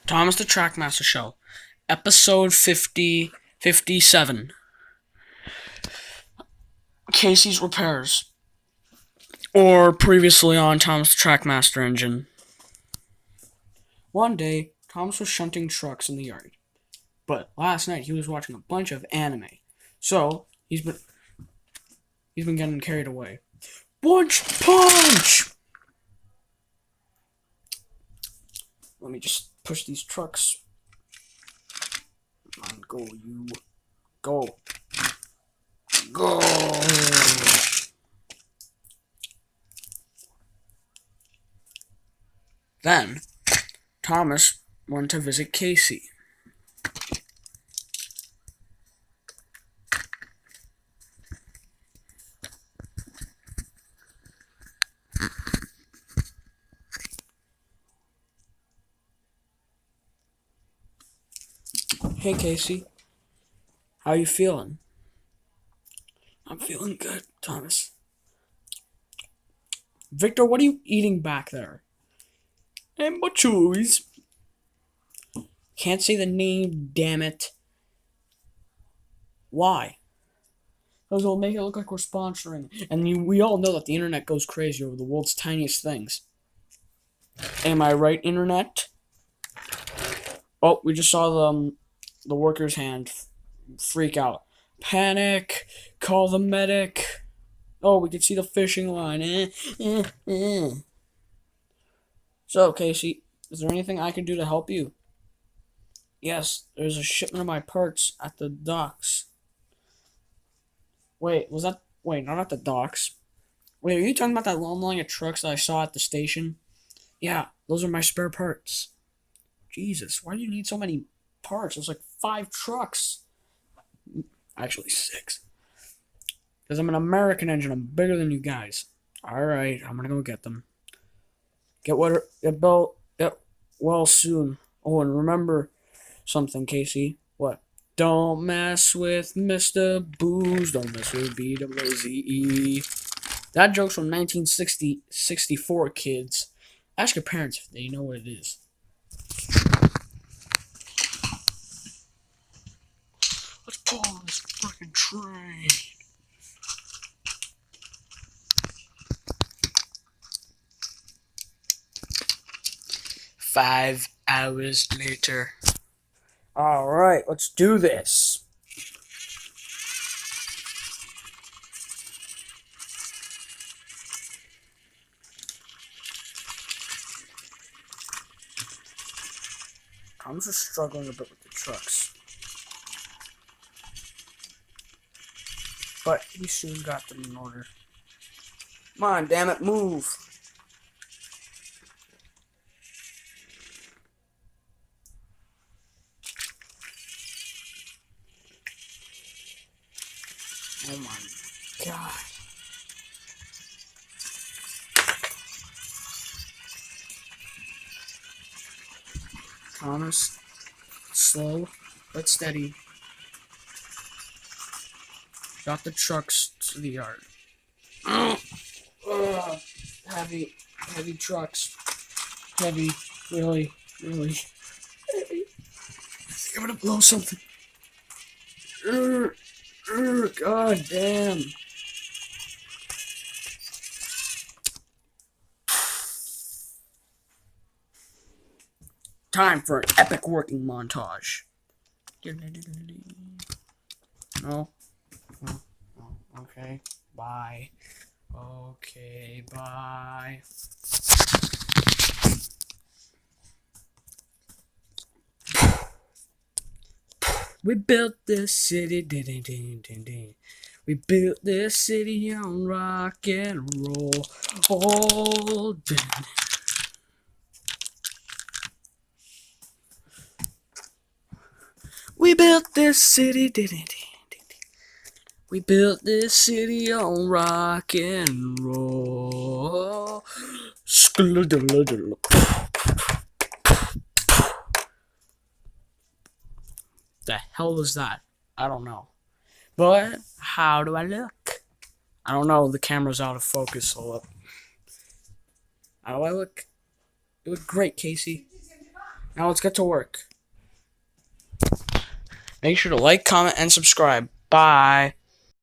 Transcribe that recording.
Thomas the Trackmaster Show, episode 57. Casey's repairs. Or previously on Thomas the Trackmaster engine. One day, Thomas was shunting trucks in the yard. But last night he was watching a bunch of anime. So, he's been getting carried away. Punch! Let me just push these trucks. Come on, go, you. Go. Go! Then, Thomas went to visit Casey. Hey, Casey. How you feeling? I'm feeling good, Thomas. Victor, what are you eating back there? Anchovies. Can't say the name, damn it. Why? Because it'll make it look like we're sponsoring. And we all know that the internet goes crazy over the world's tiniest things. Am I right, internet? Oh, we just saw the worker's hand freak out. Panic! Call the medic! Oh, we can see the fishing line. So, Casey, is there anything I can do to help you? Yes, there's a shipment of my parts at the docks. Wait, not at the docks. Wait, are you talking about that long line of trucks that I saw at the station? Yeah, those are my spare parts. Jesus, why do you need so many parts? There's like 5 trucks. Actually, 6. Because I'm an American engine. I'm bigger than you guys. Alright, I'm gonna go get them. Get well soon. Oh, and remember something, Casey. What? Don't mess with Mr. Booze. Don't mess with BWZE. That joke's from 1964, kids. Ask your parents if they know what it is. Let's pull on this freaking train. Five hours later. Alright, let's do this. I'm just struggling a bit with the trucks. But he soon got them in order. Come on, damn it, move. Oh my god. Thomas, slow but steady. Got the trucks to the yard. Heavy trucks. Heavy, really heavy. I think I'm gonna blow something. God damn. Time for an epic working montage. No? Oh, okay. Bye. Okay, bye. We built this city, we built this city on rock and roll. Oh, we built this city, we built this city on rock and roll. The hell was that? I don't know. But how do I look? I don't know. The camera's out of focus. So how do I look? You look great, Casey. Now let's get to work. Make sure to like, comment, and subscribe. Bye.